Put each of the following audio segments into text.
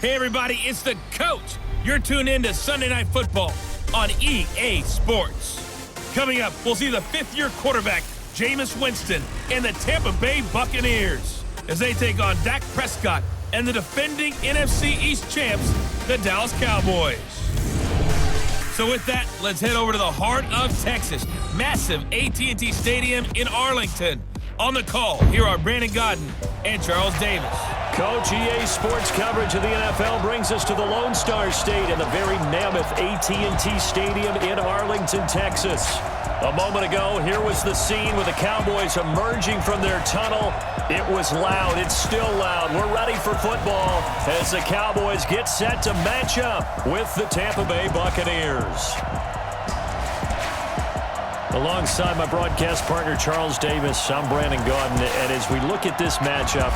Hey everybody, it's the coach. You're tuned in to Sunday Night Football on EA Sports. Coming up, we'll see the fifth-year quarterback, Jameis Winston, and the Tampa Bay Buccaneers as they take on Dak Prescott and the defending NFC East champs, the Dallas Cowboys. So with that, let's head over to the heart of Texas, massive AT&T Stadium in Arlington. On the call, here are Brandon Godden and Charles Davis. Coach, EA Sports coverage of the NFL brings us to the Lone Star State in the very mammoth AT&T Stadium in Arlington, Texas. A moment ago, here was the scene with the Cowboys emerging from their tunnel. It was loud. It's still loud. We're ready for football as the Cowboys get set to match up with the Tampa Bay Buccaneers. Alongside my broadcast partner, Charles Davis, I'm Brandon Godden. And as we look at this matchup,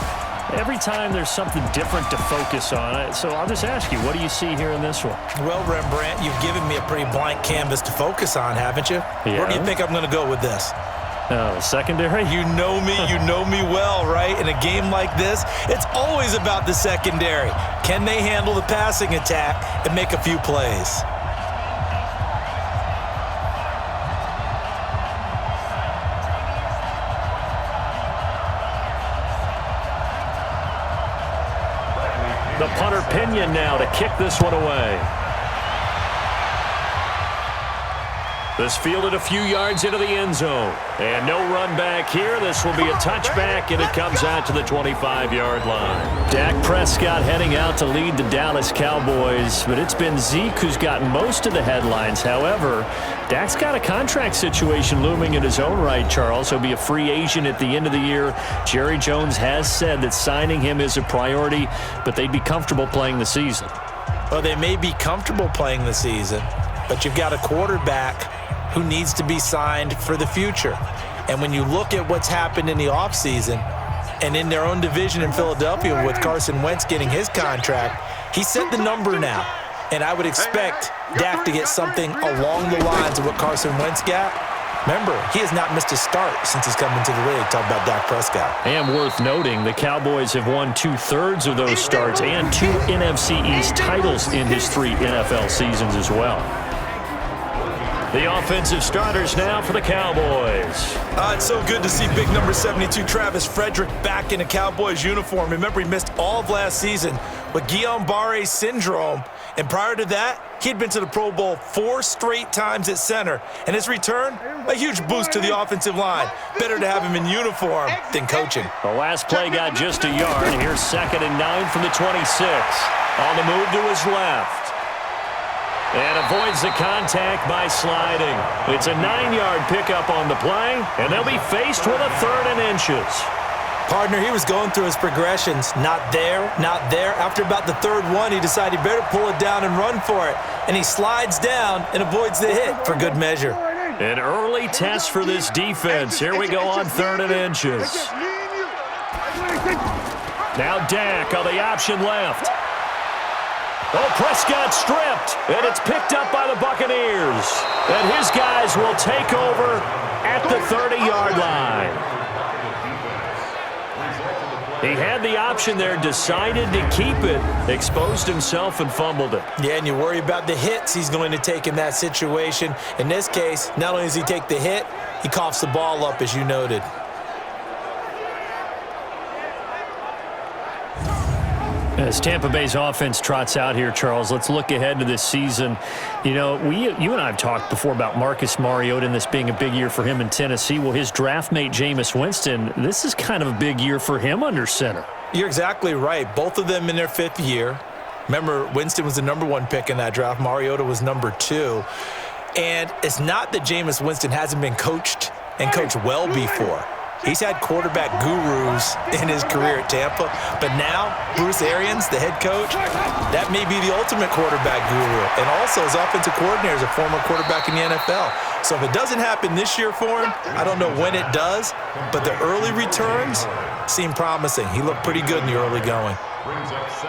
every time there's something different to focus on. So I'll just ask you, what do you see here in this one? Well, Rembrandt, you've given me a pretty blank canvas to focus on, haven't you? Yeah. Where do you think I'm going to go with this? Secondary? You know me well, right? In a game like this, it's always about the secondary. Can they handle the passing attack and make a few plays? The punter Pinion now to kick this one away. This fielded a few yards into the end zone. And no run back here. This will be a touchback, and it comes out to the 25-yard line. Dak Prescott heading out to lead the Dallas Cowboys, but it's been Zeke who's gotten most of the headlines. However, Dak's got a contract situation looming in his own right, Charles. He'll be a free agent at the end of the year. Jerry Jones has said that signing him is a priority, but they'd be comfortable playing the season. Well, they may be comfortable playing the season, but you've got a quarterback who needs to be signed for the future. And when you look at what's happened in the offseason and in their own division in Philadelphia with Carson Wentz getting his contract, he set the number now. And I would expect Dak to get something along the lines of what Carson Wentz got. Remember, he has not missed a start since he's come into the league. Talk about Dak Prescott. And worth noting, the Cowboys have won 2/3 of those starts and 2 NFC East titles in his 3 NFL seasons as well. The offensive starters now for the Cowboys. It's so good to see big number 72, Travis Frederick, back in a Cowboys uniform. Remember, he missed all of last season with Guillain-Barré syndrome. And prior to that, he'd been to the Pro Bowl 4 straight times at center. And his return, a huge boost to the offensive line. Better to have him in uniform than coaching. The last play got just a yard. Here's 2nd and 9 from the 26. On the move to his left. And avoids the contact by sliding. It's a 9-yard pickup on the play, and they'll be faced with a 3rd and inches. Partner, he was going through his progressions. Not there, not there. After about the 3rd one, he decided he better pull it down and run for it. And he slides down and avoids the hit for good measure. An early test for this defense. Here we go on 3rd and inches. Now Dak on the option left. Oh, Prescott stripped, and it's picked up by the Buccaneers. And his guys will take over at the 30-yard line. He had the option there, decided to keep it, exposed himself and fumbled it. Yeah, and you worry about the hits he's going to take in that situation. In this case, not only does he take the hit, he coughs the ball up, as you noted. As Tampa Bay's offense trots out here, Charles, let's look ahead to this season. You know, you and I have talked before about Marcus Mariota and this being a big year for him in Tennessee. Well, his draft mate, Jameis Winston, this is kind of a big year for him under center. You're exactly right. Both of them in their 5th year. Remember, Winston was the number 1 pick in that draft. Mariota was number 2. And it's not that Jameis Winston hasn't been coached and coached well before. He's had quarterback gurus in his career at Tampa, but now Bruce Arians, the head coach, that may be the ultimate quarterback guru. And also his offensive coordinator is a former quarterback in the NFL. So if it doesn't happen this year for him, I don't know when it does, but the early returns seem promising. He looked pretty good in the early going.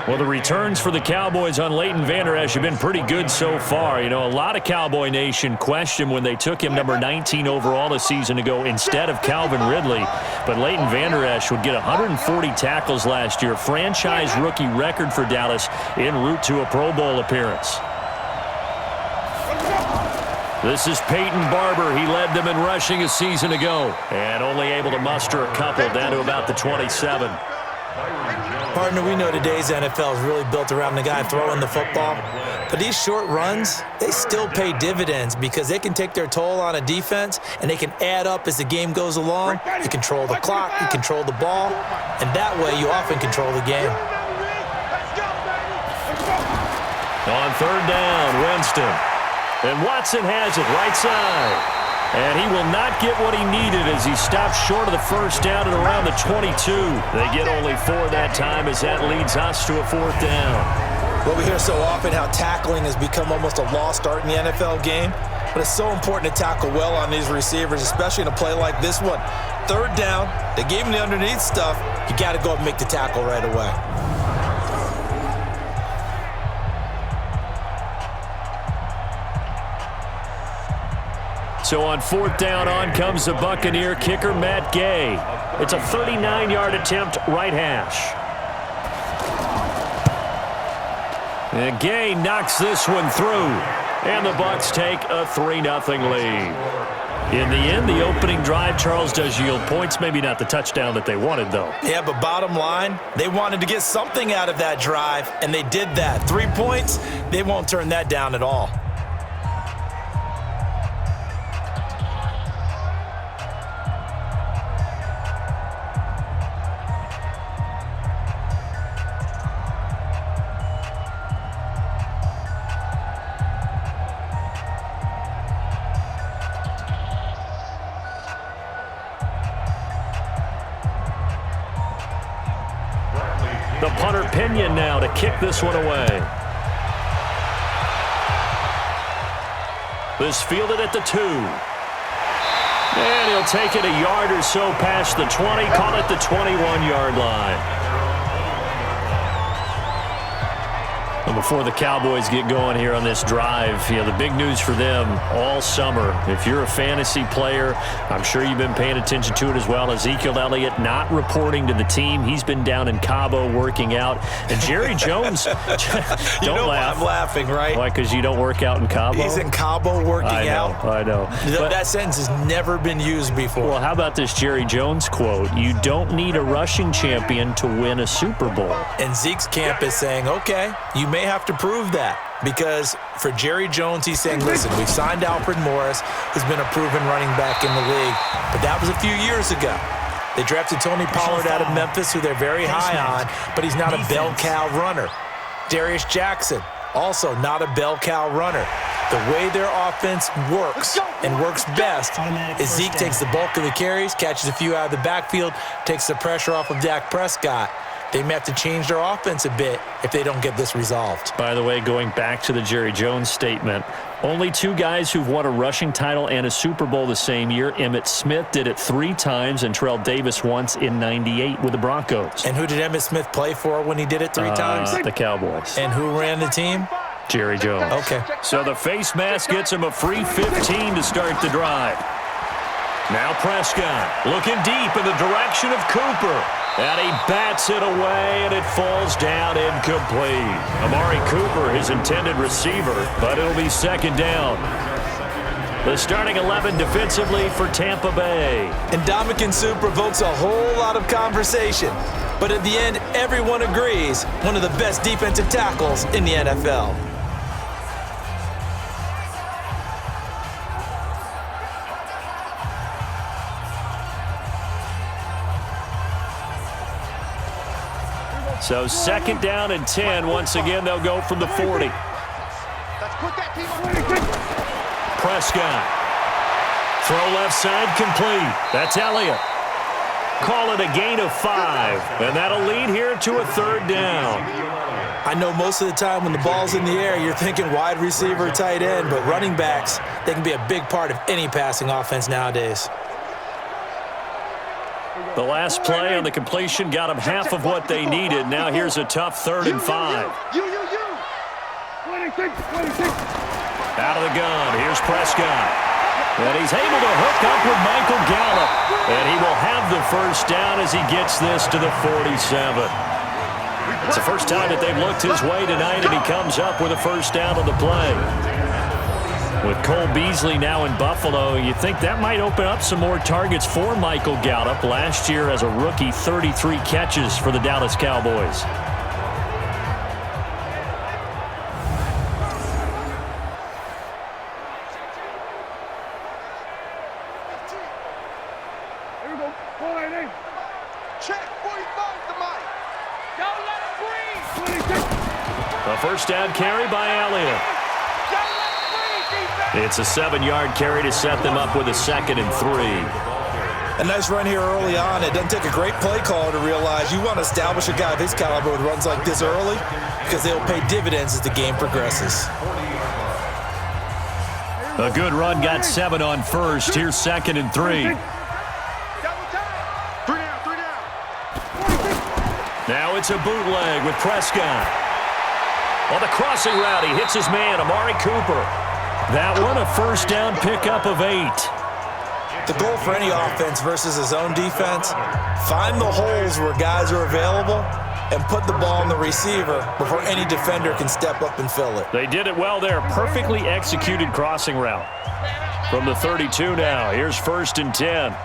Well, the returns for the Cowboys on Leighton Vander Esch have been pretty good so far. You know, a lot of Cowboy Nation questioned when they took him number 19 overall a season ago instead of Calvin Ridley. But Leighton Vander Esch would get 140 tackles last year, franchise rookie record for Dallas en route to a Pro Bowl appearance. This is Peyton Barber. He led them in rushing a season ago and only able to muster a couple down to about the 27. Partner, we know today's NFL is really built around the guy throwing the football. But these short runs, they still pay dividends because they can take their toll on a defense and they can add up as the game goes along. You control the clock, you control the ball, and that way you often control the game. On third down, Winston. And Watson has it right side. And he will not get what he needed as he stops short of the first down at around the 22. They get only 4 that time as that leads us to a 4th down. Well, we hear so often how tackling has become almost a lost art in the NFL game. But it's so important to tackle well on these receivers, especially in a play like this one. Third down, they gave him the underneath stuff. You got to go and make the tackle right away. So on 4th down, on comes the Buccaneer kicker, Matt Gay. It's a 39-yard attempt, right hash. And Gay knocks this one through. And the Bucs take a 3-0 lead. In the end, the opening drive, Charles, does yield points. Maybe not the touchdown that they wanted, though. Yeah, but bottom line, they wanted to get something out of that drive, and they did that. 3 points, they won't turn that down at all. The punter Pinion now to kick this one away. This fielded at the 2. And he'll take it a yard or so past the 20, call it the 21-yard line. And before the Cowboys get going here on this drive, you know, the big news for them all summer, if you're a fantasy player, I'm sure you've been paying attention to it as well. Ezekiel Elliott not reporting to the team. He's been down in Cabo working out. And Jerry Jones, don't laugh. I'm laughing, right? Why, because you don't work out in Cabo? He's in Cabo working out. I know. That sentence has never been used before. Well, how about this Jerry Jones quote? You don't need a rushing champion to win a Super Bowl. And Zeke's camp is saying, okay, you may have to prove that, because for Jerry Jones, he's saying, listen, we've signed Alfred Morris, who's been a proven running back in the league, but that was a few years ago. They drafted Tony Pollard out of Memphis, who they're very high on, but he's not a bell cow runner. Darius Jackson, also not a bell cow runner. The way their offense works and works best is Zeke takes the bulk of the carries, catches a few out of the backfield, takes the pressure off of Dak Prescott. They may have to change their offense a bit if they don't get this resolved. By the way, going back to the Jerry Jones statement, only 2 guys who've won a rushing title and a Super Bowl the same year. Emmitt Smith did it 3 times, and Terrell Davis once in '98 with the Broncos. And who did Emmitt Smith play for when he did it 3 times? The Cowboys. And who ran the team? Jerry Jones. Okay. So the face mask gets him a free 15 to start the drive. Now Prescott looking deep in the direction of Cooper. And he bats it away, and it falls down incomplete. Amari Cooper, his intended receiver, but it'll be 2nd down. The starting 11 defensively for Tampa Bay. And Ndamukong Suh provokes a whole lot of conversation. But at the end, everyone agrees, one of the best defensive tackles in the NFL. So 2nd down and 10. Once again, they'll go from the 40. Prescott. Throw left side complete. That's Elliott. Call it a gain of 5. And that'll lead here to a 3rd down. I know most of the time when the ball's in the air, you're thinking wide receiver, tight end, but running backs, they can be a big part of any passing offense nowadays. The last play on the completion got them half of what they needed. Now here's a tough 3rd and 5. Out of the gun. Here's Prescott. And he's able to hook up with Michael Gallup. And he will have the first down as he gets this to the 47. It's the first time that they've looked his way tonight, and he comes up with a first down on the play. With Cole Beasley now in Buffalo, you think that might open up some more targets for Michael Gallup. Last year as a rookie, 33 catches for the Dallas Cowboys. A first down carry by Elliott. It's a 7-yard carry to set them up with a 2nd and 3. A nice run here early on. It doesn't take a great play caller to realize you want to establish a guy of his caliber with runs like this early because they'll pay dividends as the game progresses. A good run got 7 on first. Here's 2nd and 3. Now it's a bootleg with Prescott. On the crossing route, he hits his man, Amari Cooper. That one, a first down pickup of 8. The goal for any offense versus his own defense, find the holes where guys are available and put the ball on the receiver before any defender can step up and fill it. They did it well there. Perfectly executed crossing route. From the 32 now, here's 1st and 10.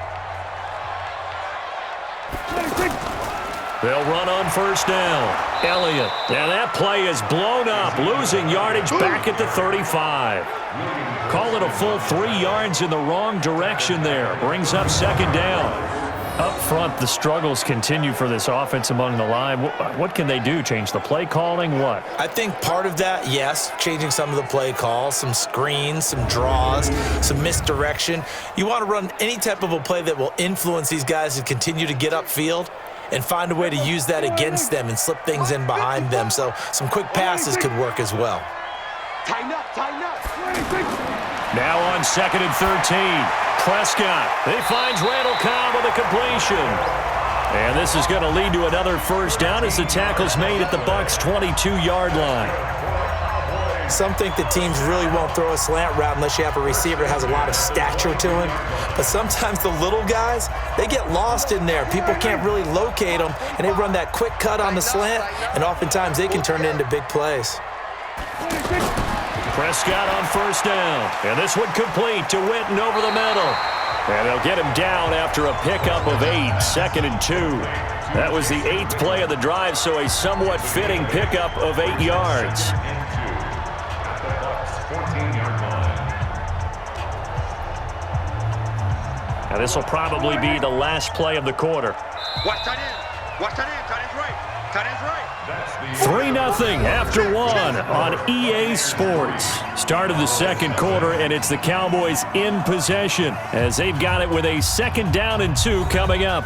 They'll run on first down. Elliott. And that play is blown up, losing yardage back at the 35. Call it a full 3 yards in the wrong direction there. Brings up 2nd down. Up front, the struggles continue for this offense among the line. What can they do? Change the play calling? What? I think part of that, yes, changing some of the play calls, some screens, some draws, some misdirection. You want to run any type of a play that will influence these guys to continue to get upfield and find a way to use that against them and slip things in behind them. So some quick passes could work as well. Tighten up, tighten up. Now on 2nd and 13. Prescott. He finds Randall Cobb with a completion. And this is going to lead to another first down as the tackle's made at the Bucs' 22-yard line. Some think that teams really won't throw a slant route unless you have a receiver that has a lot of stature to him. But sometimes the little guys, they get lost in there. People can't really locate them, and they run that quick cut on the slant, and oftentimes they can turn it into big plays. Prescott on first down. And this one complete to Witten over the middle. And they'll get him down after a pickup of 8, 2nd and 2. That was the 8th play of the drive, so a somewhat fitting pickup of 8 yards. Now this will probably be the last play of the quarter. Watch tight end. Watch tight end. Tight end's right. Tight end's right. 3-0 after 1 on EA Sports. Start of the second quarter, and it's the Cowboys in possession as they've got it with a 2nd down and 2 coming up.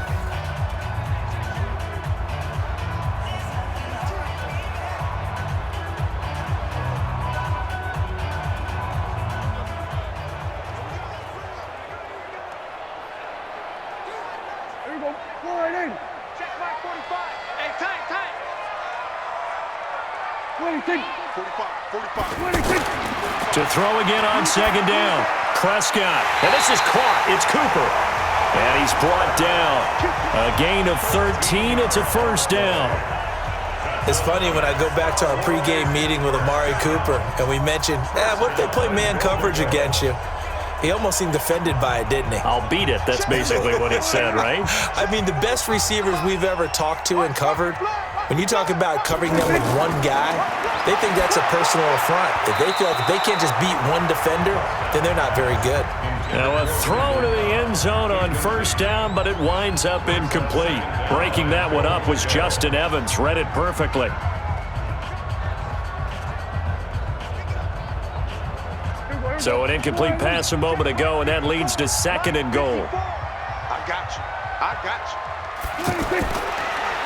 To throw again on 2nd down. Prescott. And this is caught. It's Cooper. And he's brought down. A gain of 13. It's a first down. It's funny when I go back to our pregame meeting with Amari Cooper and we mentioned, what if they play man coverage against you? He almost seemed offended by it, didn't he? I'll beat it. That's basically what he said, right? I mean, the best receivers we've ever talked to and covered, when you talk about covering them with one guy, they think that's a personal affront. If they feel like if they can't just beat one defender, then they're not very good. Now a throw to the end zone on first down, but it winds up incomplete. Breaking that one up was Justin Evans. Read it perfectly. So an incomplete pass a moment ago, and that leads to 2nd and goal. I got you. I got you.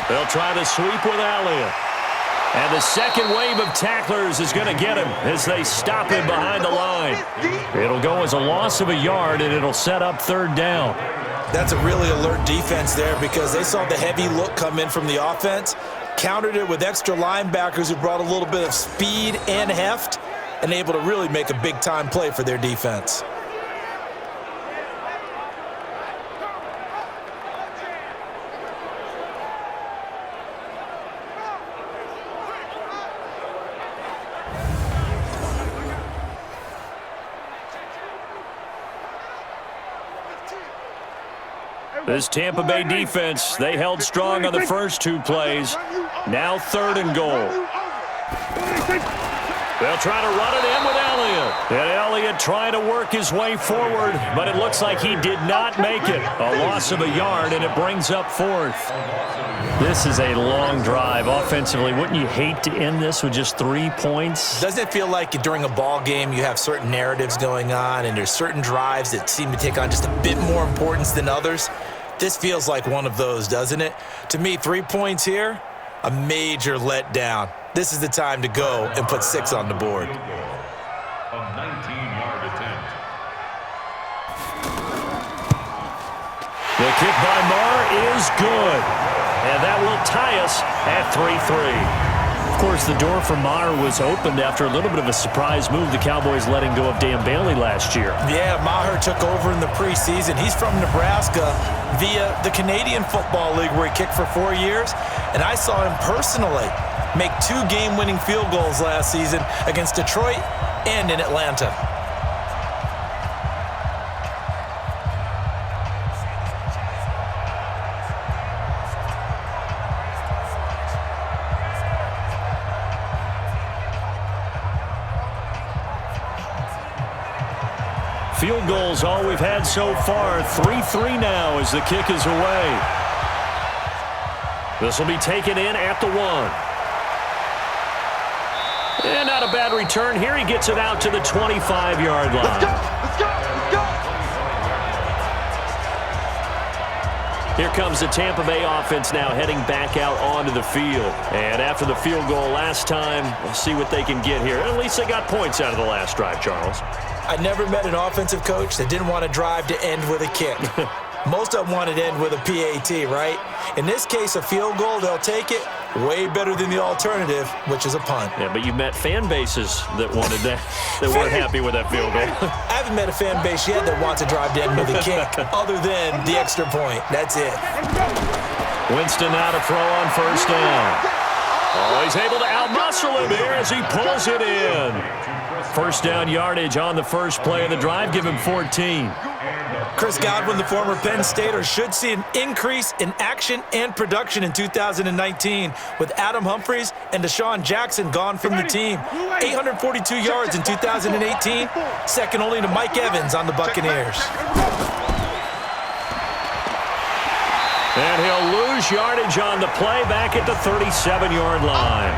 They'll try the sweep with Elliott. And the second wave of tacklers is going to get him as they stop him behind the line. It'll go as a loss of a yard, and it'll set up third down. That's a really alert defense there because they saw the heavy look come in from the offense, countered it with extra linebackers who brought a little bit of speed and heft, and able to really make a big-time play for their defense. This Tampa Bay defense, they held strong on the first two plays. Now third and goal. They'll try to run it in with Elliott. And Elliott trying to work his way forward, but it looks like he did not make it. A loss of a yard, and it brings up fourth. This is a long drive offensively. Wouldn't you hate to end this with just 3 points? Doesn't it feel like during a ball game you have certain narratives going on and there's certain drives that seem to take on just a bit more importance than others? This feels like one of those, doesn't it? To me, 3 points here, a major letdown. This is the time to go and put 6 on the board. A 19-yard attempt. The kick by Marr is good. And that will tie us at 3-3. Of course, the door for Marr was opened after a little bit of a surprise move. The Cowboys letting go of Dan Bailey last year. Yeah, Maher took over in the preseason. He's from Nebraska via the Canadian Football League where he kicked for 4 years. And I saw him personally make 2 game-winning field goals last season against Detroit and in Atlanta. Field goals all we've had so far. 3-3 now as the kick is away. This will be taken in at the 1. And not a bad return here. He gets it out to the 25-yard line. Let's go! Let's go! Let's go! Here comes the Tampa Bay offense now heading back out onto the field. And after the field goal last time, we'll see what they can get here. At least they got points out of the last drive, Charles. I never met an offensive coach that didn't want to drive to end with a kick. Most of them wanted to end with a PAT, right? In this case, a field goal, they'll take it. Way better than the alternative, which is a punt. Yeah, but you've met fan bases that wanted that, that weren't happy with that field goal. I haven't met a fan base yet that wants to drive to end with a kick, other than the extra point. That's it. Winston now to throw on first down. Oh, he's able to outmuscle him here as he pulls it in. First down yardage on the first play of the drive. Give him 14. Chris Godwin, the former Penn Stater, should see an increase in action and production in 2019 with Adam Humphries and Deshaun Jackson gone from the team. 842 yards in 2018, second only to Mike Evans on the Buccaneers. And he'll lose yardage on the play back at the 37-yard line.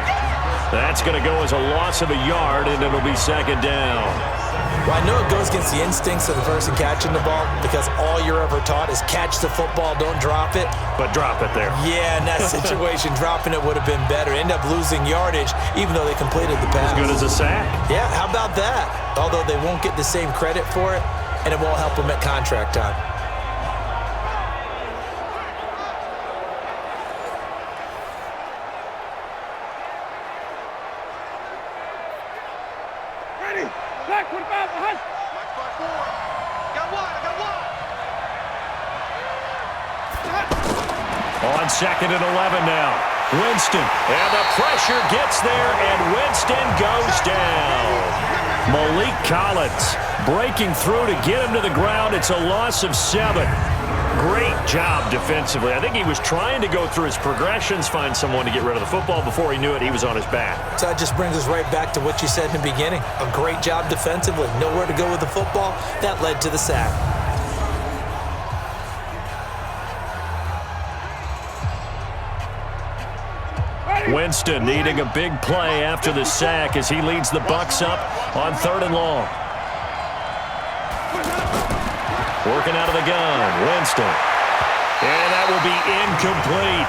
That's going to go as a loss of a yard, and it'll be second down. Well, I know it goes against the instincts of the person catching the ball because all you're ever taught is catch the football, don't drop it. But drop it there. Yeah, in that situation, dropping it would have been better. End up losing yardage, even though they completed the pass. As good as a sack. Yeah, how about that? Although they won't get the same credit for it, and it won't help them at contract time. On second and 11 now. Winston. And the pressure gets there, and Winston goes down. Malik Collins breaking through to get him to the ground. It's a loss of 7. Great job defensively. I think he was trying to go through his progressions, find someone to get rid of the football. Before he knew it, he was on his back. So that just brings us right back to what you said in the beginning. A great job defensively. Nowhere to go with the football. That led to the sack. Winston needing a big play after the sack as he leads the Bucs up on 3rd and long. Working out of the gun, Winston. And that will be incomplete.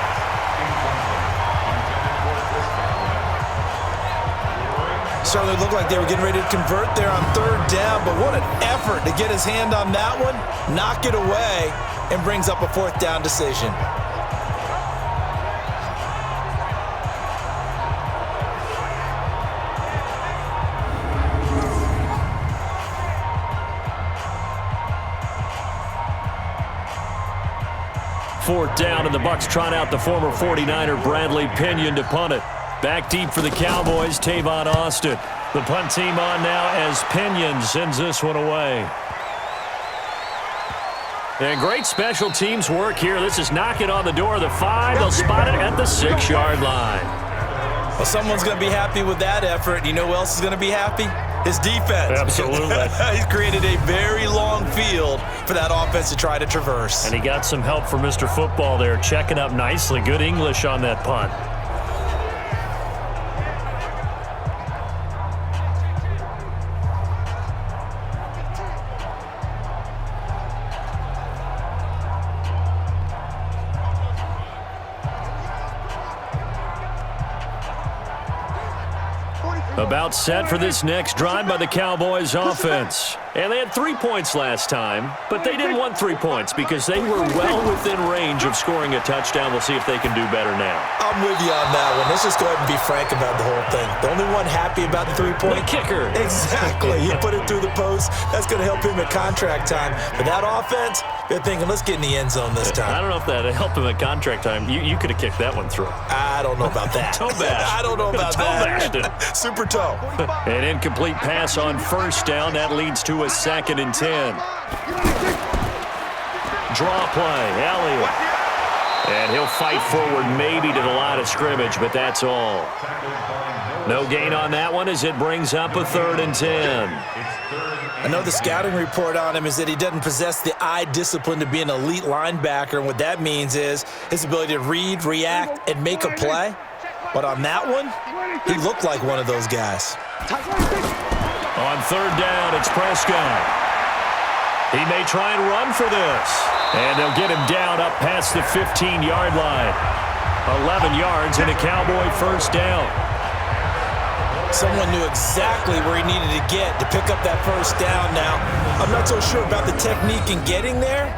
certainly looked like they were getting ready to convert there on third down, but what an effort to get his hand on that one, knock it away, and brings up a fourth down decision. Fourth down, and the Bucs trot out the former 49er Bradley Pinion to punt it. Back deep for the Cowboys, Tavon Austin. The punt team on now as Pinion sends this one away. And great special teams work here. This is knocking on the door of the 5. They'll spot it at the 6-yard line. Well, someone's going to be happy with that effort. You know who else is going to be happy? His defense. Absolutely. He's created a very long field for that offense to try to traverse. And he got some help from Mr. Football there, checking up nicely. Good English on that punt. About set for this next drive by the Cowboys offense. And they had 3 points last time, but they didn't want 3 points because they were well within range of scoring a touchdown. We'll see if they can do better now. I'm with you on that one. Let's just go ahead and be frank about the whole thing. The only one happy about the 3-point? The kicker. Exactly. You put it through the post. That's going to help him at contract time. But that offense, they're thinking, let's get in the end zone this time. I don't know if that helped him at contract time. You could have kicked that one through. I don't know about that. Toe bash. I don't know about that. Toe bashed it. Super toe. An incomplete pass on first down. That leads to a 2nd and 10. Draw play. Elliott. And he'll fight forward maybe to the line of scrimmage, but that's all. No gain on that one as it brings up a 3rd and 10. I know the scouting report on him is that he doesn't possess the eye discipline to be an elite linebacker, and what that means is his ability to read, react, and make a play. But on that one, he looked like one of those guys. On 3rd down, it's Prescott. He may try and run for this. And they'll get him down up past the 15-yard line. 11 yards and a Cowboy first down. Someone knew exactly where he needed to get to pick up that first down now. I'm not so sure about the technique in getting there,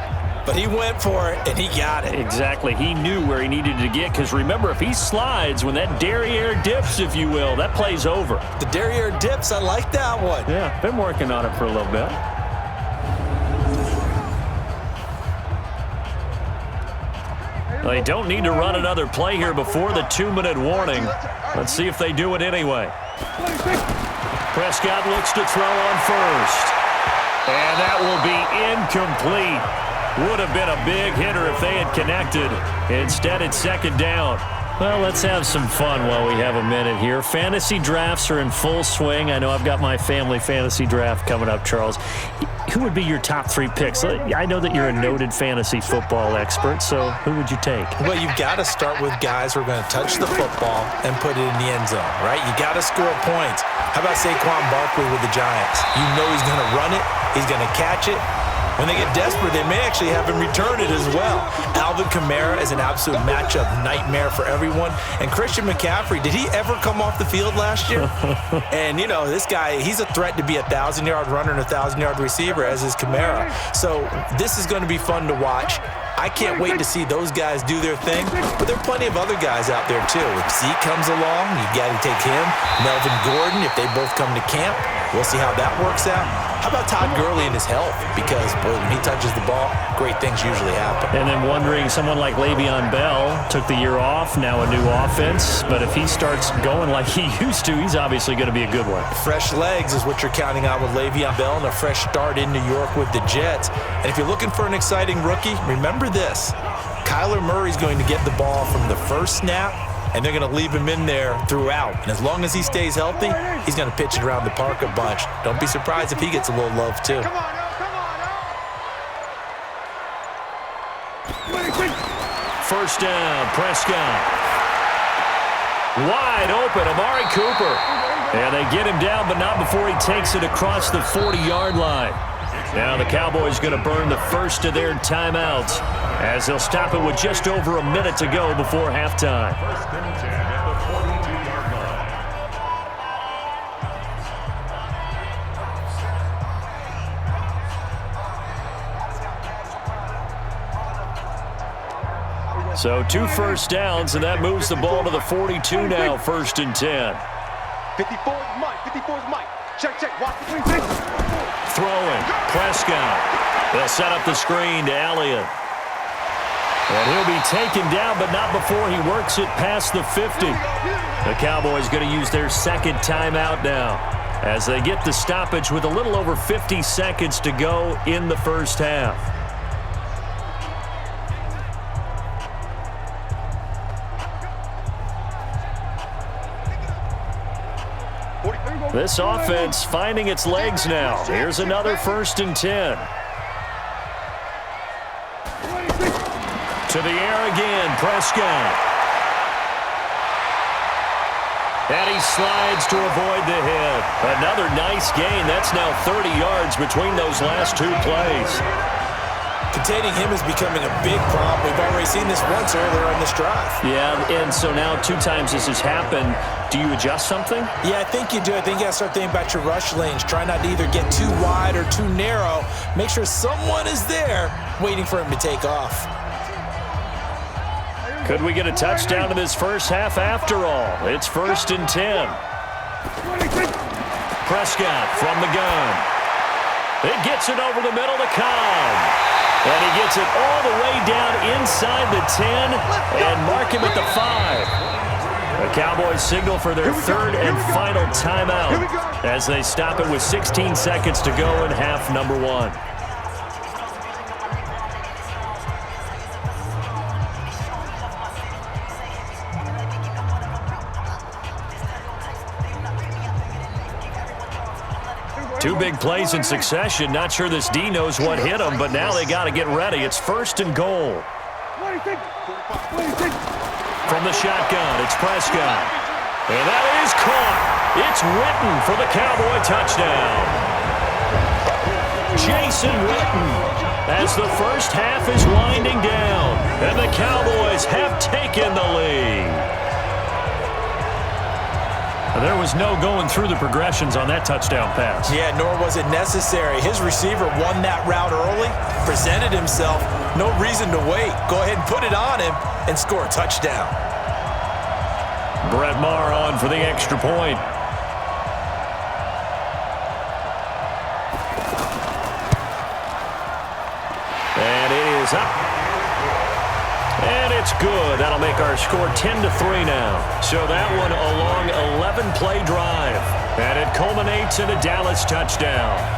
but he went for it, and he got it. Exactly. He knew where he needed to get, because remember, if he slides, when that derriere dips, if you will, that play's over. The derriere dips, I like that one. Yeah, been working on it for a little bit. They don't need to run another play here before the 2-minute warning. Let's see if they do it anyway. Prescott looks to throw on first. And that will be incomplete. Would have been a big hitter if they had connected. Instead, it's 2nd down. Well, let's have some fun while we have a minute here. Fantasy drafts are in full swing. I know I've got my family fantasy draft coming up, Charles. Who would be your top 3 picks? I know that you're a noted fantasy football expert, so who would you take? Well, you've got to start with guys who are going to touch the football and put it in the end zone, right? You got to score points. How about Saquon Barkley with the Giants? You know he's going to run it. He's going to catch it. When they get desperate, they may actually have him return it as well. Alvin Kamara is an absolute matchup nightmare for everyone. And Christian McCaffrey, did he ever come off the field last year? And, you know, this guy, he's a threat to be a 1,000-yard runner and a 1,000-yard receiver, as is Kamara. So this is going to be fun to watch. I can't wait to see those guys do their thing, but there are plenty of other guys out there, too. If Zeke comes along, you got to take him. Melvin Gordon, if they both come to camp, we'll see how that works out. How about Todd Gurley and his health? Because, boy, when he touches the ball, great things usually happen. And then wondering, someone like Le'Veon Bell took the year off, now a new offense. But if he starts going like he used to, he's obviously going to be a good one. Fresh legs is what you're counting on with Le'Veon Bell, and a fresh start in New York with the Jets. And if you're looking for an exciting rookie, remember this. Kyler Murray's going to get the ball from the first snap, and they're going to leave him in there throughout. And as long as he stays healthy, he's going to pitch it around the park a bunch. Don't be surprised if he gets a little love, too. First down, Prescott. Wide open, Amari Cooper. And they get him down, but not before he takes it across the 40-yard line. Now the Cowboys going to burn the first of their timeouts as they'll stop it with just over a minute to go before halftime. So 2 first downs, and that moves the ball to the 42 now, 1st and 10. 54 is Mike. 54 is Mike. Check. Watch the three. Throwing. Prescott. They'll set up the screen to Elliott. And he'll be taken down, but not before he works it past the 50. The Cowboys going to use their 2nd timeout now as they get the stoppage with a little over 50 seconds to go in the first half. This offense finding its legs now. Here's another 1st and 10. To the air again, Prescott. And he slides to avoid the hit. Another nice gain. That's now 30 yards between those last 2 plays. Containing him is becoming a big problem. We've already seen this once earlier in this drive. Yeah, and so now 2 times this has happened. Do you adjust something? Yeah, I think you do. I think you got to start thinking about your rush lanes. Try not to either get too wide or too narrow. Make sure someone is there waiting for him to take off. Could we get a touchdown in this first half after all? It's 1st and 10. Prescott from the gun. It gets it over the middle to Cobb. And he gets it all the way down inside the 10 and mark him at the 5. The Cowboys signal for their 3rd and final timeout as they stop it with 16 seconds to go in half number 1. Two big plays in succession. Not sure this D knows what hit him, but now they got to get ready. It's 1st and goal. From the shotgun, it's Prescott. And that is caught. It's Witten for the Cowboy touchdown. Jason Witten as the first half is winding down, and the Cowboys have taken the lead. There was no going through the progressions on that touchdown pass. Yeah, nor was it necessary. His receiver won that route early, presented himself. No reason to wait. Go ahead and put it on him and score a touchdown. Brett Maher on for the extra point. And it is up. And it's good. That'll make our score 10-3 now. So that one a long 11-play drive. And it culminates in a Dallas touchdown.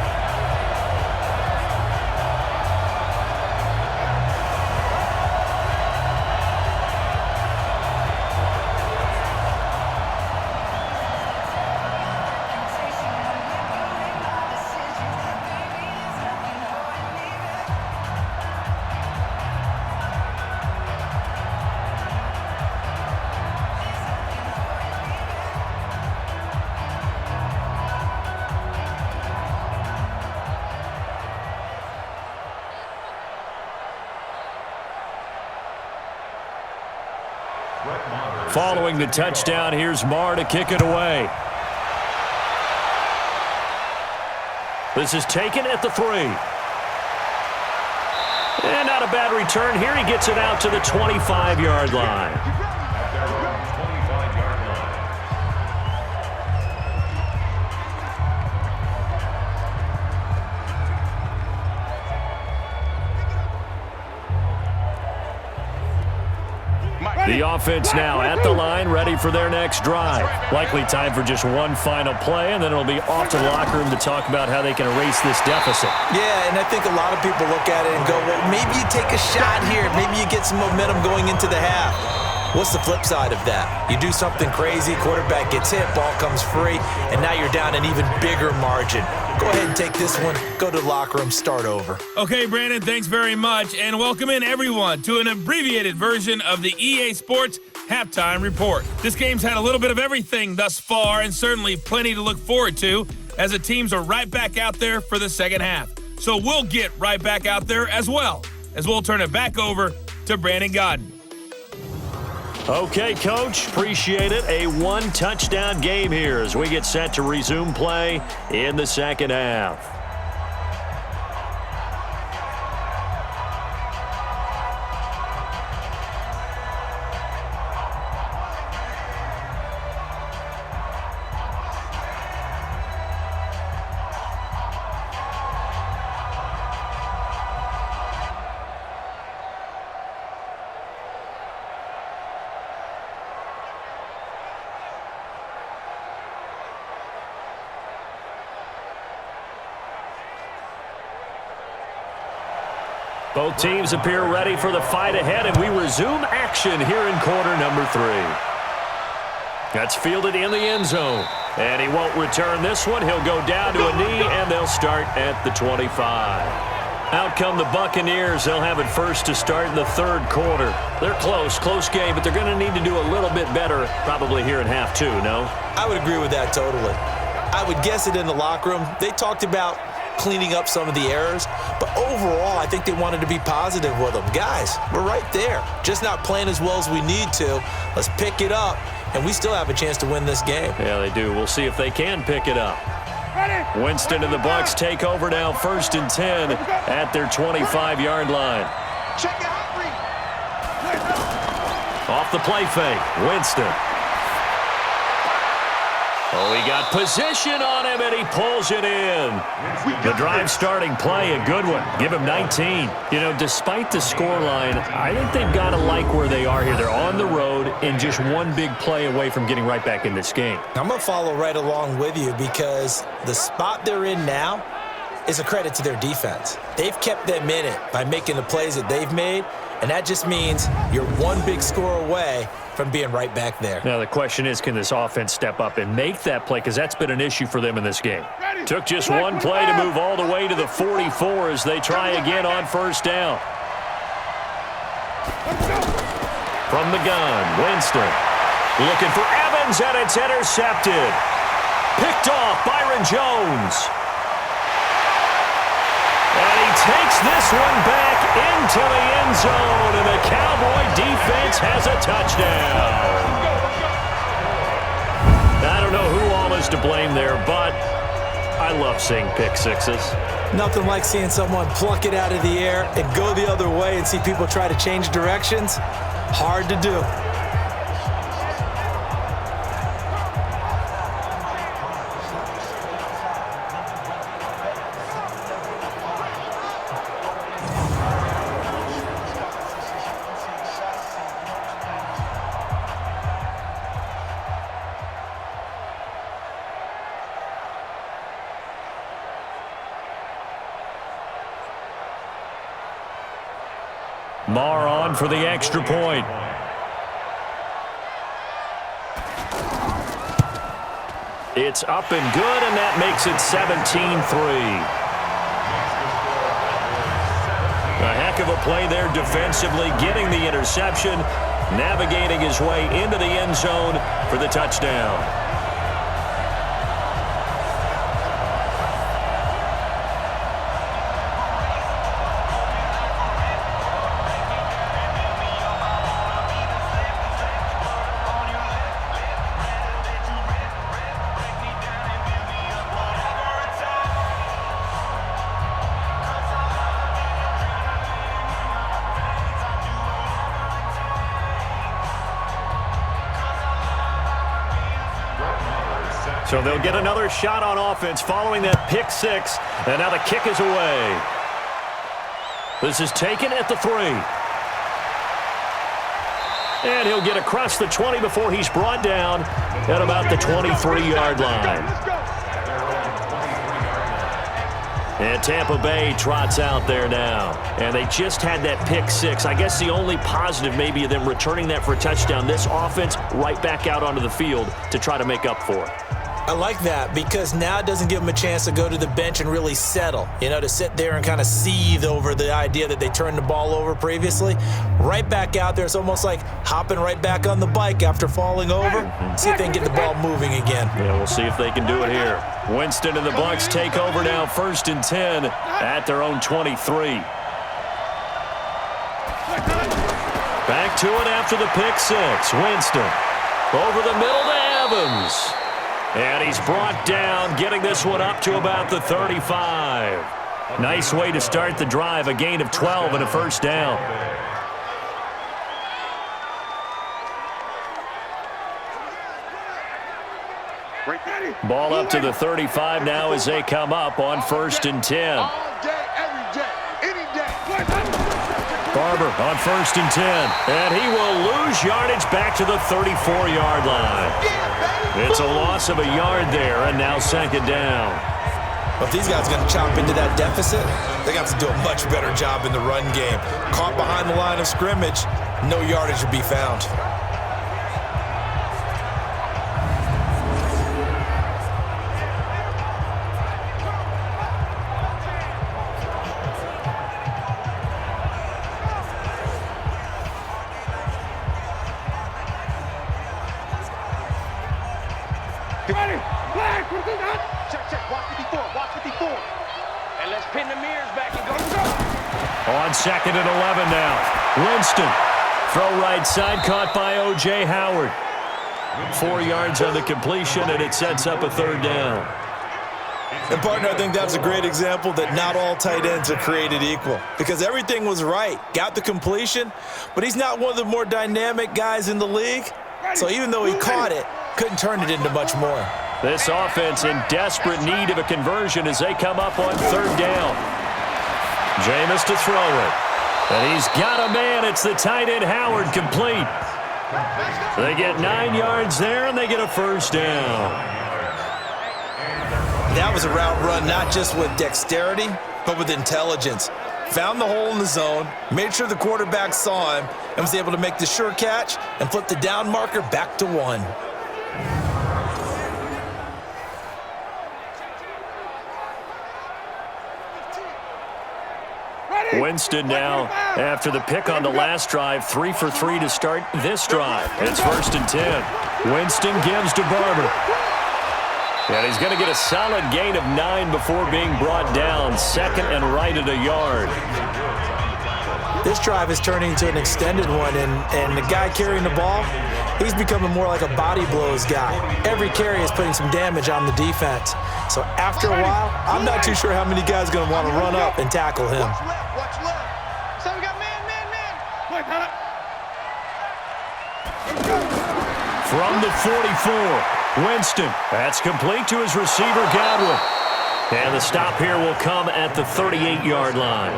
Following the touchdown, here's Maher to kick it away. This is taken at the 3. And not a bad return here. He gets it out to the 25-yard line. The offense now at the line, ready for their next drive. Likely time for just one final play, and then it'll be off to the locker room to talk about how they can erase this deficit. Yeah, and I think a lot of people look at it and go, well, maybe you take a shot here. Maybe you get some momentum going into the half. What's the flip side of that? You do something crazy, quarterback gets hit, ball comes free, and now you're down an even bigger margin. Go ahead and take this one, go to the locker room, start over. Okay, Brandon, thanks very much, and welcome in everyone to an abbreviated version of the EA Sports Halftime Report. This game's had a little bit of everything thus far, and certainly plenty to look forward to, as the teams are right back out there for the second half. So we'll get right back out there as well, as we'll turn it back over to Brandon Godden. Okay, Coach, appreciate it. A one-touchdown game here as we get set to resume play in the second half. Both teams appear ready for the fight ahead, and we resume action here in quarter number 3. That's fielded in the end zone. And he won't return this one. He'll go down to a knee, and they'll start at the 25. Out come the Buccaneers. They'll have it first to start in the third quarter. They're close game, but they're going to need to do a little bit better probably here in half 2, no? I would agree with that totally. I would guess it in the locker room. They talked about cleaning up some of the errors, but overall, I think they wanted to be positive with them. Guys, we're right there. Just not playing as well as we need to. Let's pick it up, and we still have a chance to win this game. Yeah, they do. We'll see if they can pick it up. Winston and the Bucs take over now, 1st and 10 at their 25-yard line. Check it out, Off the play fake, Winston. Oh, he got position on him, and he pulls it in. The drive starting play, a good one. Give him 19. You know, despite the scoreline, I think they've got to like where they are here. They're on the road and just one big play away from getting right back in this game. I'm going to follow right along with you because the spot they're in now is a credit to their defense. They've kept them in it by making the plays that they've made, and that just means you're one big score away from being right back there. Now the question is, can this offense step up and make that play? Because that's been an issue for them in this game. Took just one play to move all the way to the 44 as they try again on 1st down. From the gun, Winston. Looking for Evans, and it's intercepted. Picked off Byron Jones. And he takes this one back into the end zone, and the Cowboy defense has a touchdown. I don't know who all is to blame there, but I love seeing pick sixes. Nothing like seeing someone pluck it out of the air and go the other way and see people try to change directions. Hard to do. Marr on for the extra point. It's up and good, and that makes it 17-3. A heck of a play there defensively, getting the interception, navigating his way into the end zone for the touchdown. So they'll get another shot on offense following that pick six. And now the kick is away. This is taken at the 3. And he'll get across the 20 before he's brought down at about the 23-yard line. And Tampa Bay trots out there now. And they just had that pick six. I guess the only positive maybe of them returning that for a touchdown. This offense right back out onto the field to try to make up for it. I like that because now it doesn't give them a chance to go to the bench and really settle, you know, to sit there and kind of seethe over the idea that they turned the ball over previously. Right back out there, it's almost like hopping right back on the bike after falling over. See if they can get the ball moving again. Yeah, we'll see if they can do it here. Winston and the Bucs take over now, 1st and 10 at their own 23. Back to it after the pick six. Winston over the middle to Evans. And he's brought down, getting this one up to about the 35. Nice way to start the drive, a gain of 12 and a 1st down. Ball up to the 35 now as they come up on 1st and 10. All day, every day, any day. Barber on 1st and 10. And he will lose yardage back to the 34-yard line. It's a loss of a yard there, and now 2nd down. If these guys are going to chop into that deficit, they're going to have to do a much better job in the run game. Caught behind the line of scrimmage, no yardage to be found. And let's pin the mirrors back and go. On 2nd and 11 now. Winston. Throw right side, caught by O.J. Howard. 4 yards on the completion, and it sets up a 3rd down. And, partner, I think that's a great example that not all tight ends are created equal because everything was right. Got the completion, but he's not one of the more dynamic guys in the league. So even though he caught it, couldn't turn it into much more. This offense in desperate need of a conversion as they come up on 3rd down. Jameis to throw it. And he's got a man. It's the tight end Howard, complete. They get 9 yards there, and they get a 1st down. That was a route run not just with dexterity, but with intelligence. Found the hole in the zone, made sure the quarterback saw him, and was able to make the sure catch and flip the down marker back to 1. Winston now, after the pick on the last drive, 3 for 3 to start this drive. It's 1st and 10. Winston gives to Barber. And he's going to get a solid gain of 9 before being brought down. 2nd and right at a yard. This drive is turning into an extended one, and the guy carrying the ball, he's becoming more like a body blows guy. Every carry is putting some damage on the defense. So after a while, I'm not too sure how many guys are going to want to run up and tackle him. Watch left. So we got man. From the 44, Winston. That's complete to his receiver, Godwin. And the stop here will come at the 38-yard line.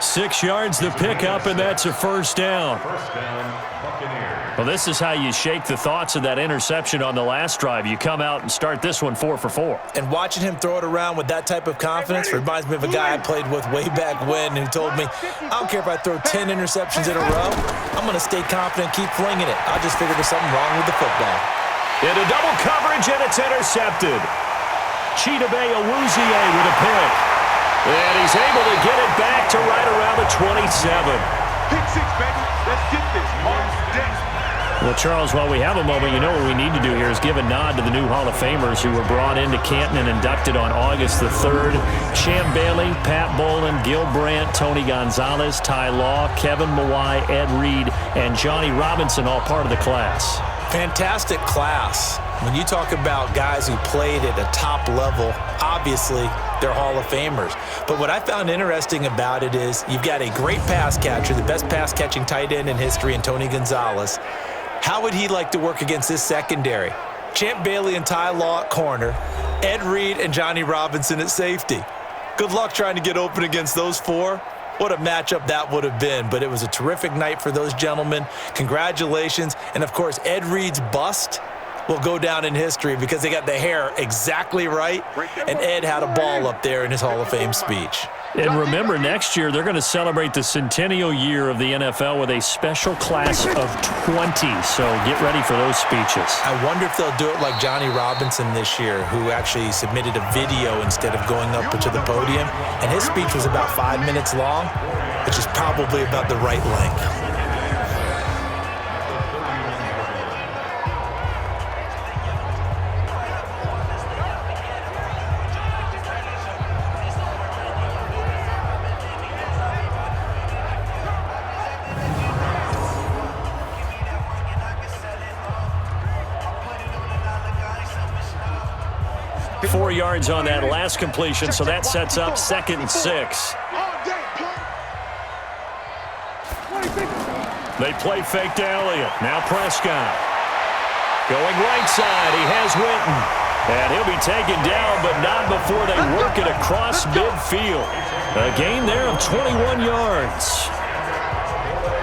6 yards the pickup, and that's a 1st down. First down, Buccaneers. Well, this is how you shake the thoughts of that interception on the last drive. You come out and start this one 4 for 4. And watching him throw it around with that type of confidence reminds me of a guy I played with way back when who told me, I don't care if I throw 10 interceptions in a row, I'm going to stay confident, keep flinging it. I just figured there's something wrong with the football. Into double coverage, and it's intercepted. Chidobe Awuzie with a pick. And he's able to get it back to right around the 27. Pick 6, baby. Let's get this. Mark's deck. Well, Charles, while we have a moment, you know what we need to do here is give a nod to the new Hall of Famers who were brought into Canton and inducted on August the 3rd. Champ Bailey, Pat Bolin, Gil Brandt, Tony Gonzalez, Ty Law, Kevin Mawai, Ed Reed, and Johnny Robinson, all part of the class. Fantastic class. When you talk about guys who played at a top level, obviously they're Hall of Famers. But what I found interesting about it is you've got a great pass catcher, the best pass-catching tight end in history, in Tony Gonzalez. How would he like to work against this secondary? Champ Bailey and Ty Law at corner, Ed Reed and Johnny Robinson at safety. Good luck trying to get open against those 4. What a matchup that would have been, but it was a terrific night for those gentlemen. Congratulations. And, of course, Ed Reed's bust will go down in history because they got the hair exactly right, and Ed had a ball up there in his Hall of Fame speech. And remember, next year they're going to celebrate the centennial year of the NFL with a special class of 20, so get ready for those speeches. I wonder if they'll do it like Johnny Robinson this year, who actually submitted a video instead of going up to the podium, and his speech was about 5 minutes long, which is probably about the right length. .4 yards on that last completion, so that sets up 2nd and 6. They play fake to Elliott. Now Prescott. Going right side. He has Winton. And he'll be taken down, but not before they work it across midfield. A gain there of 21 yards.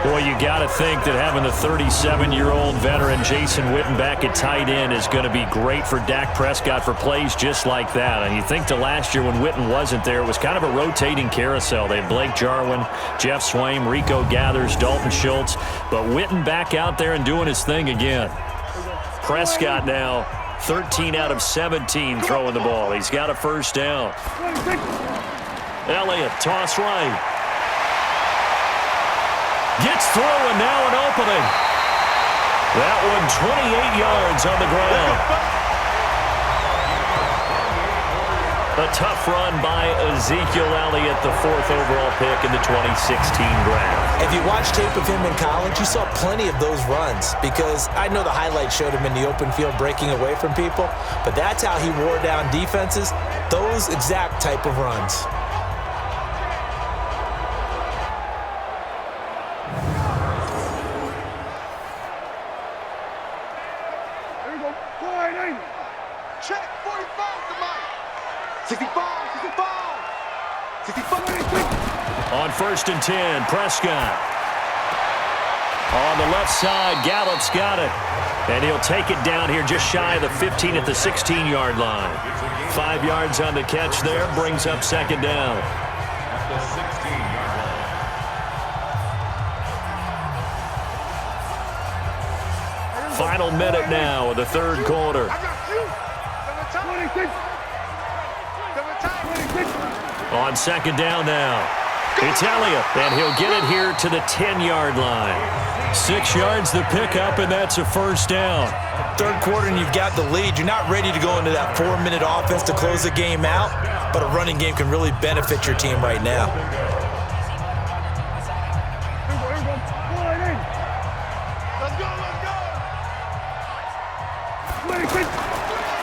Well, you got to think that having the 37-year-old veteran Jason Witten back at tight end is going to be great for Dak Prescott for plays just like that. And you think to last year when Witten wasn't there, it was kind of a rotating carousel. They had Blake Jarwin, Jeff Swaim, Rico Gathers, Dalton Schultz. But Witten back out there and doing his thing again. Prescott now 13 out of 17 throwing the ball. He's got a first down. Elliott, toss right. Gets through, and now an opening. That one 28 yards on the ground. A tough run by Ezekiel Elliott, the 4th overall pick in the 2016 draft. If you watch tape of him in college, you saw plenty of those runs because I know the highlight showed him in the open field breaking away from people, but that's how he wore down defenses, those exact type of runs. Check 45 to Mike. 65. On 1st and 10, Prescott. On the left side, Gallup's got it. And he'll take it down here just shy of the 15 at the 16-yard line. 5 yards on the catch there, brings up 2nd down. At the 16-yard line. Final minute now of the 3rd quarter. On 2nd down now. It's Elliott, and he'll get it here to the 10-yard line. 6 yards the pickup, and that's a first down. 3rd quarter, and you've got the lead. You're not ready to go into that 4-minute offense to close the game out, but a running game can really benefit your team right now.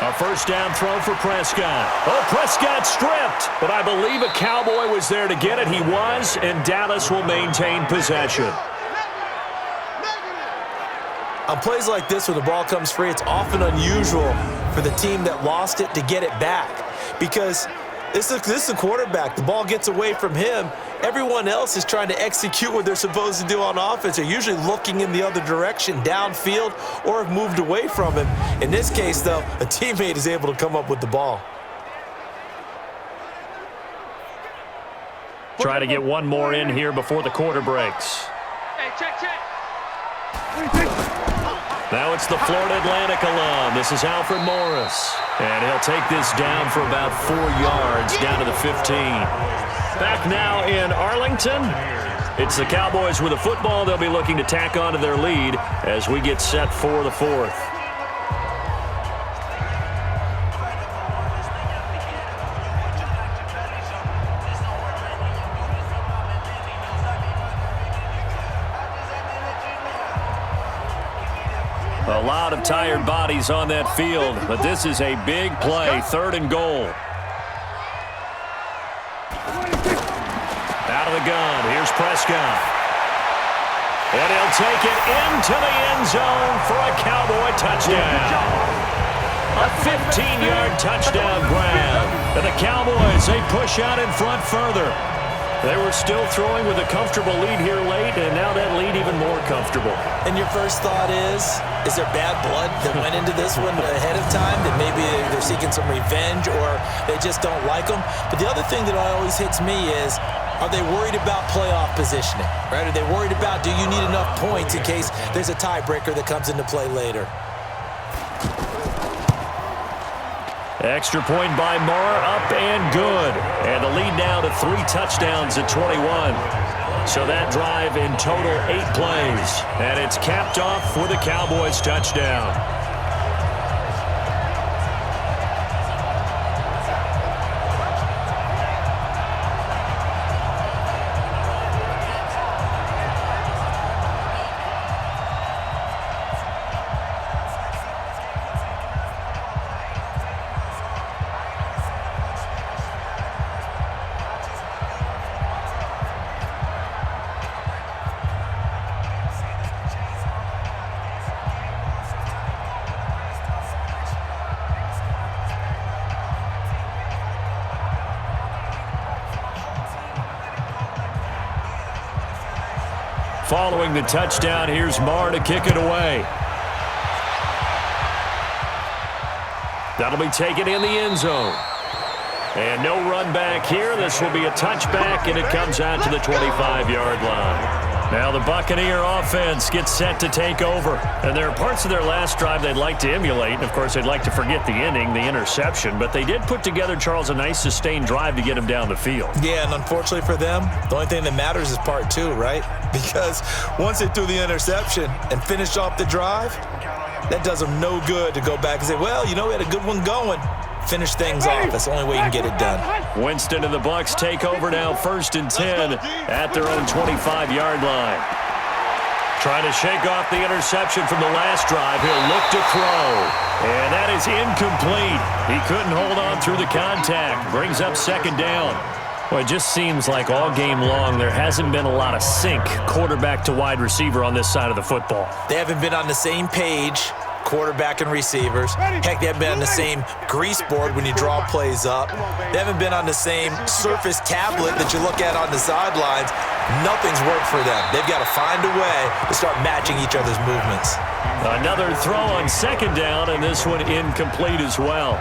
A first down throw for Prescott. Oh, Prescott stripped, but I believe a Cowboy was there to get it. He was, and Dallas will maintain possession. On plays like this where the ball comes free, it's often unusual for the team that lost it to get it back because this is the quarterback. The ball gets away from him. Everyone else is trying to execute what they're supposed to do on offense. They're usually looking in the other direction, downfield, or have moved away from him. In this case, though, a teammate is able to come up with the ball. Try to get one more in here before the quarter breaks. Hey, check. Now it's the Florida Atlantic alum. This is Alfred Morris. And he'll take this down for about 4 yards down to the 15. Back now in Arlington. It's the Cowboys with the football. They'll be looking to tack on to their lead as we get set for the 4th. A lot of tired bodies on that field, but this is a big play, 3rd and goal. Out of the gun, here's Prescott. And he'll take it into the end zone for a Cowboy touchdown. A 15-yard touchdown grab. And the Cowboys, they push out in front further. They were still throwing with a comfortable lead here late, and now that lead even more comfortable. And your first thought is there bad blood that went into this one ahead of time, that maybe they're seeking some revenge or they just don't like them? But the other thing that always hits me is, are they worried about playoff positioning? Right? Are they worried about, do you need enough points in case there's a tiebreaker that comes into play later? Extra point by Moore, up and good. And the lead now to 3 touchdowns at 21. So that drive in total 8 plays. And it's capped off with a Cowboys touchdown. Following the touchdown, here's Marr to kick it away. That'll be taken in the end zone. And no run back here. This will be a touchback, and it comes out to the 25-yard line. Now the Buccaneer offense gets set to take over. And there are parts of their last drive they'd like to emulate. And, of course, they'd like to forget the inning, the interception. But they did put together, Charles, a nice sustained drive to get him down the field. Yeah, and unfortunately for them, the only thing that matters is part two, right? Because once they threw the interception and finished off the drive, that does them no good to go back and say, well, you know, we had a good one going. Finish things off. That's the only way you can get it done. Winston and the Bucs take over now, 1st and 10 at their own 25-yard line. Trying to shake off the interception from the last drive. He'll look to throw. And that is incomplete. He couldn't hold on through the contact. Brings up 2nd down. Well, it just seems like all game long there hasn't been a lot of sync quarterback to wide receiver on this side of the football. They haven't been on the same page, quarterback and receivers. Heck, they haven't been on the same grease board when you draw plays up. They haven't been on the same surface tablet that you look at on the sidelines. Nothing's worked for them. They've got to find a way to start matching each other's movements. Another throw on 2nd down, and this one incomplete as well.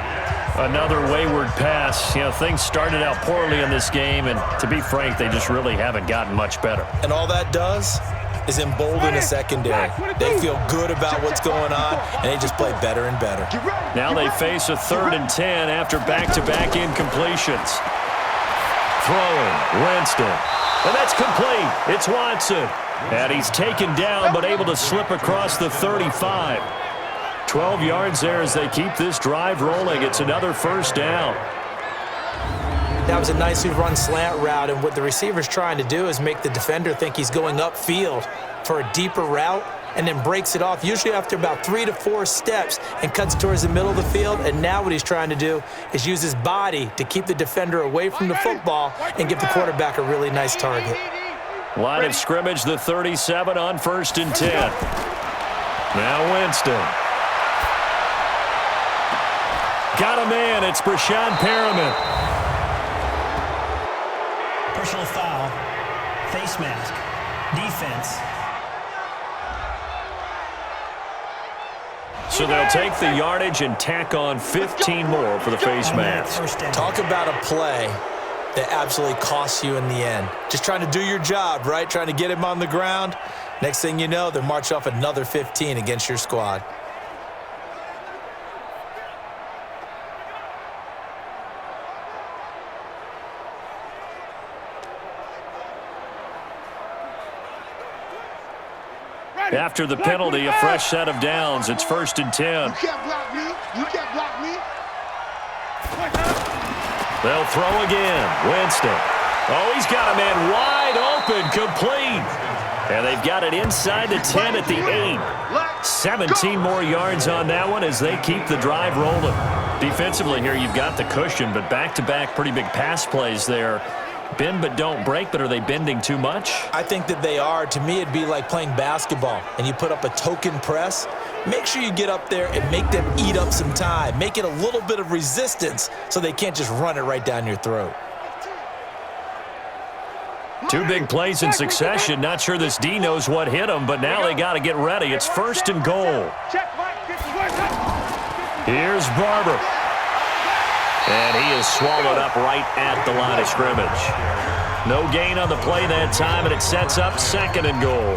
Another wayward pass. You know, things started out poorly in this game, and to be frank, they just really haven't gotten much better. And all that does is embolden the secondary. They feel good about what's going on, and they just play better and better. Now they face a 3rd and 10 after back-to-back incompletions. Throwing, Winston. And that's complete. It's Watson. And he's taken down, but able to slip across the 35. 12 yards there as they keep this drive rolling. It's another 1st down. That was a nicely run slant route, and what the receiver's trying to do is make the defender think he's going upfield for a deeper route and then breaks it off, usually after about 3 to 4 steps, and cuts towards the middle of the field. And now what he's trying to do is use his body to keep the defender away from the football and give the quarterback a really nice target. Line of scrimmage, the 37 on 1st and 10. Now Winston. Got a man. It's Brashad Perriman. Personal foul, face mask, defense. So they'll take the yardage and tack on 15 more for the face mask. Talk about a play that absolutely costs you in the end. Just trying to do your job, right? Trying to get him on the ground. Next thing you know, they're march off another 15 against your squad. After the penalty, a fresh set of downs. It's 1st and 10. You can't block me. You can't block me. They'll throw again. Winston. Oh, he's got a man wide open, complete. And they've got it inside the 10 at the 8. 17 more yards on that one as they keep the drive rolling. Defensively here, you've got the cushion, but back-to-back pretty big pass plays there. Bend but don't break, but are they bending too much? I think that they are. To me, it'd be like playing basketball, and you put up a token press. Make sure you get up there and make them eat up some time. Make it a little bit of resistance so they can't just run it right down your throat. 2 big plays in succession. Not sure this D knows what hit him, but now they got to get ready. It's 1st and goal. Here's Barber. And he is swallowed up right at the line of scrimmage. No gain on the play that time, and it sets up 2nd and goal.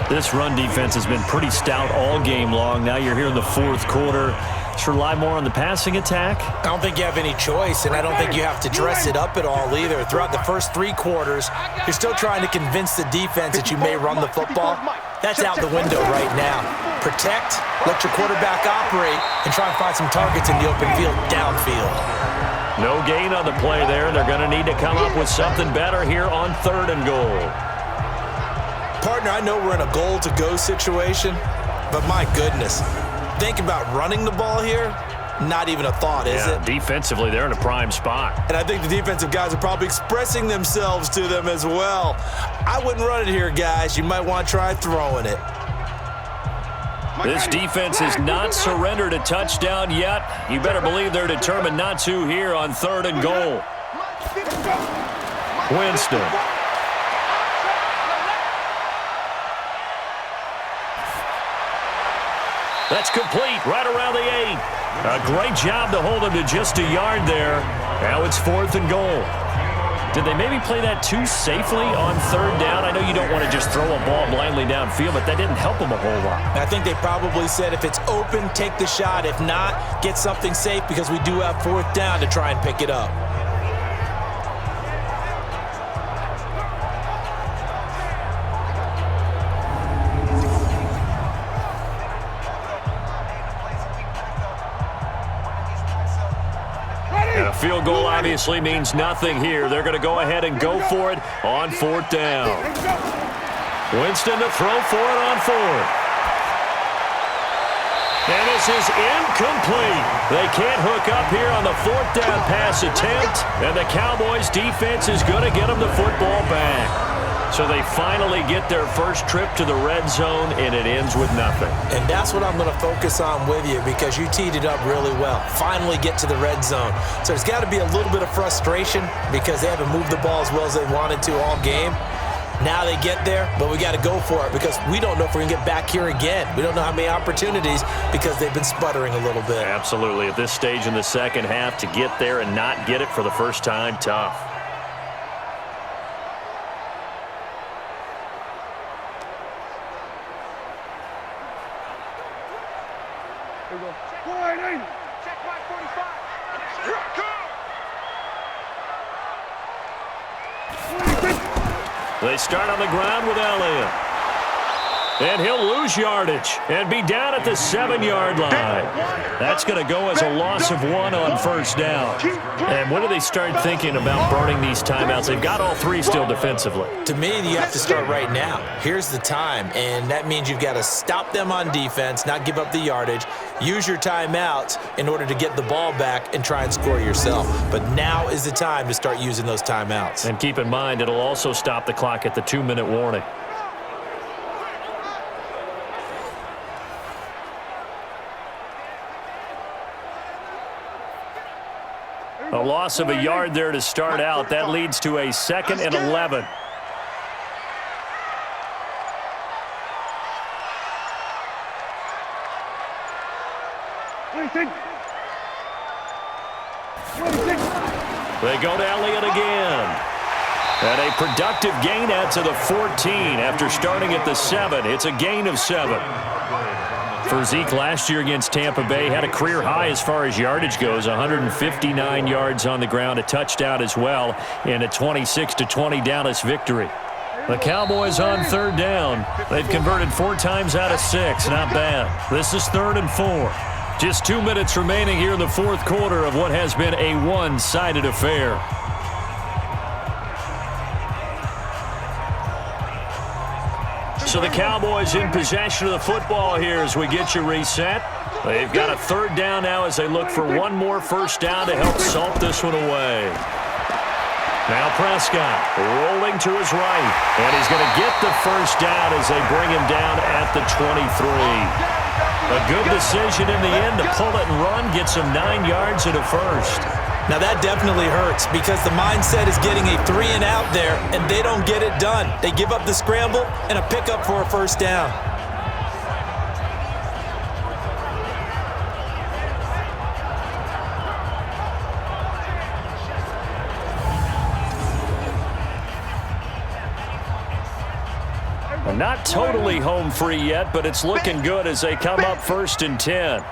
This run defense has been pretty stout all game long. Now you're here in the 4th quarter. Should rely more on the passing attack? I don't think you have any choice, and I don't think you have to dress it up at all either. Throughout the first 3 quarters, you're still trying to convince the defense that you may run the football. That's out the window right now. Protect, let your quarterback operate, and try and find some targets in the open field downfield. No gain on the play there. They're going to need to come up with something better here on 3rd and goal. Partner, I know we're in a goal-to-go situation, but my goodness, think about running the ball here, not even a thought, is it? Defensively, they're in a prime spot. And I think the defensive guys are probably expressing themselves to them as well. I wouldn't run it here, guys. You might want to try throwing it. This defense has not surrendered a touchdown yet. You better believe they're determined not to here on 3rd and goal. Winston. That's complete right around the 8. A great job to hold him to just a yard there. Now it's 4th and goal. Did they maybe play that too safely on 3rd down? I know you don't want to just throw a ball blindly downfield, but that didn't help them a whole lot. I think they probably said if it's open, take the shot. If not, get something safe because we do have 4th down to try and pick it up. And a field goal obviously means nothing here. They're going to go ahead and go for it on 4th down. Winston to throw for it on 4th. And this is incomplete. They can't hook up here on the 4th down pass attempt. And the Cowboys defense is going to get them the football back. So they finally get their first trip to the red zone, and it ends with nothing. And that's what I'm going to focus on with you because you teed it up really well. Finally get to the red zone. So there's got to be a little bit of frustration because they haven't moved the ball as well as they wanted to all game. Now they get there, but we got to go for it because we don't know if we're going to get back here again. We don't know how many opportunities because they've been sputtering a little bit. Absolutely. At this stage in the second half, to get there and not get it for the first time, tough. Check my 45. They start on the ground with Elliott. And he'll lose yardage and be down at the 7-yard line. That's going to go as a loss of 1 on 1st down. And what do they start thinking about burning these timeouts? They've got all 3 still defensively. To me, you have to start right now. Here's the time, and that means you've got to stop them on defense, not give up the yardage, use your timeouts in order to get the ball back and try and score yourself. But now is the time to start using those timeouts. And keep in mind, it'll also stop the clock at the 2-minute warning. A loss of a yard there to start out. That leads to a 2nd and 11. They go to Elliott again. And a productive gain out to the 14 after starting at the 7. It's a gain of 7. For Zeke last year against Tampa Bay, had a career high as far as yardage goes, 159 yards on the ground, a touchdown as well, in a 26-20 Dallas victory. The Cowboys on 3rd down. They've converted 4 times out of 6. Not bad. This is 3rd and 4. Just 2 minutes remaining here in the 4th quarter of what has been a one-sided affair. So the Cowboys in possession of the football here as we get you reset. They've got a 3rd down now as they look for one more 1st down to help salt this one away. Now Prescott rolling to his right, and he's going to get the 1st down as they bring him down at the 23. A good decision in the end to pull it and run, get some 9 yards and a 1st. Now that definitely hurts because the mindset is getting a 3-and-out there, and they don't get it done. They give up the scramble and a pickup for a 1st down. Not totally home free yet, but it's looking good as they come up 1st and 10.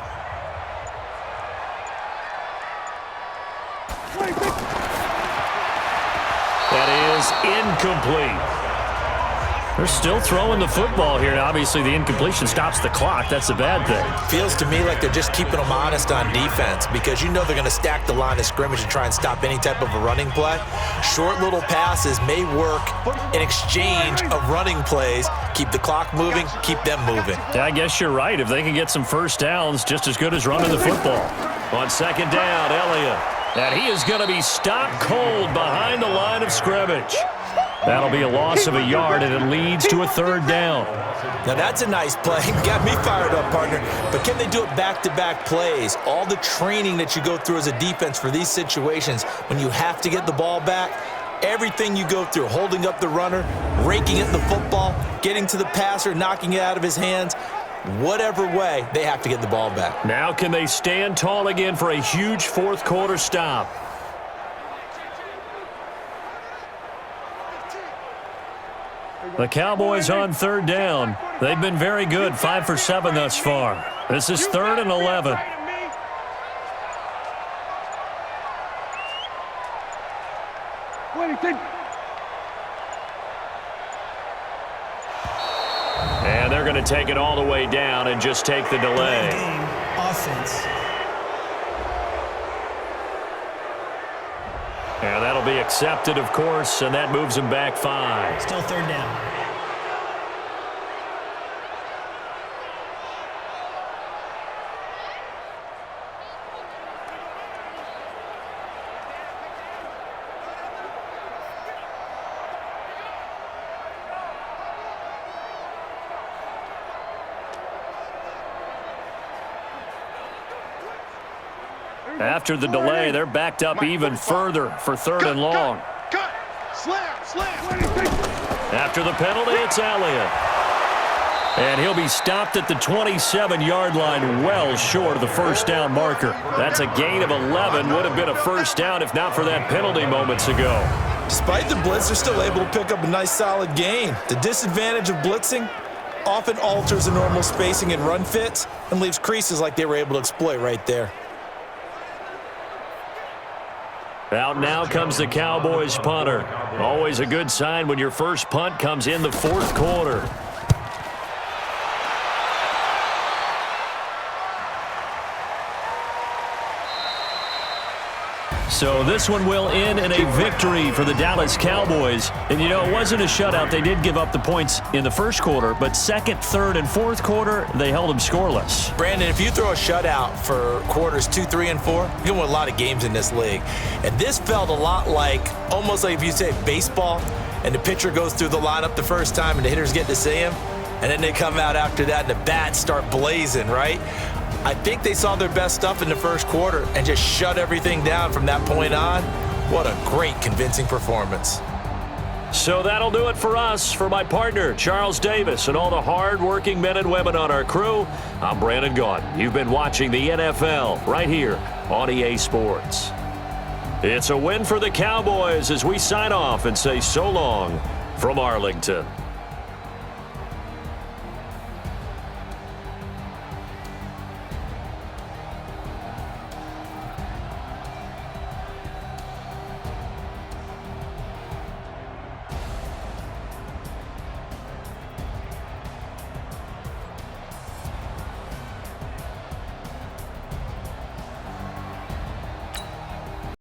That is incomplete. They're still throwing the football here, and obviously the incompletion stops the clock. That's a bad thing. Feels to me like they're just keeping them honest on defense because you know they're going to stack the line of scrimmage and try and stop any type of a running play. Short little passes may work in exchange of running plays. Keep the clock moving, keep them moving. Yeah, I guess you're right. If they can get some 1st downs, just as good as running the football. On 2nd down, Elliott. And he is going to be stopped cold behind the line of scrimmage. That'll be a loss of a yard, and it leads to a 3rd down. Now that's a nice play. Got me fired up, partner. But can they do it back-to-back plays? All the training that you go through as a defense for these situations, when you have to get the ball back, everything you go through, holding up the runner, raking at the football, getting to the passer, knocking it out of his hands, Whatever way, they have to get the ball back. Now can they stand tall again for a huge fourth quarter stop? The Cowboys on third down. They've been very good, 5 for 7 thus far. This is 3rd and 11. And they're going to take it all the way down and just take the delay. Game, offense. And that'll be accepted, of course, and that moves them back 5. Still 3rd down. After the delay, they're backed up even further for 3rd and long. Cut! Slam! After the penalty, it's Elliott. And he'll be stopped at the 27-yard line, well short of the first down marker. That's a gain of 11. Would have been a first down if not for that penalty moments ago. Despite the blitz, they're still able to pick up a nice solid gain. The disadvantage of blitzing often alters the normal spacing and run fits and leaves creases like they were able to exploit right there. Out now comes the Cowboys punter. Always a good sign when your first punt comes in the fourth quarter. So this one will end in a victory for the Dallas Cowboys. And, you know, it wasn't a shutout. They did give up the points in the first quarter, but second, third, and fourth quarter, they held them scoreless. Brandon, if you throw a shutout for quarters 2, 3, and 4, you're going to win a lot of games in this league. And this felt a lot like, almost like if you say baseball, and the pitcher goes through the lineup the first time and the hitters get to see him, and then they come out after that and the bats start blazing, right? I think they saw their best stuff in the first quarter and just shut everything down from that point on. What a great, convincing performance. So that'll do it for us. For my partner, Charles Davis, and all the hard-working men and women on our crew, I'm Brandon Gaudin. You've been watching the NFL right here on EA Sports. It's a win for the Cowboys as we sign off and say so long from Arlington.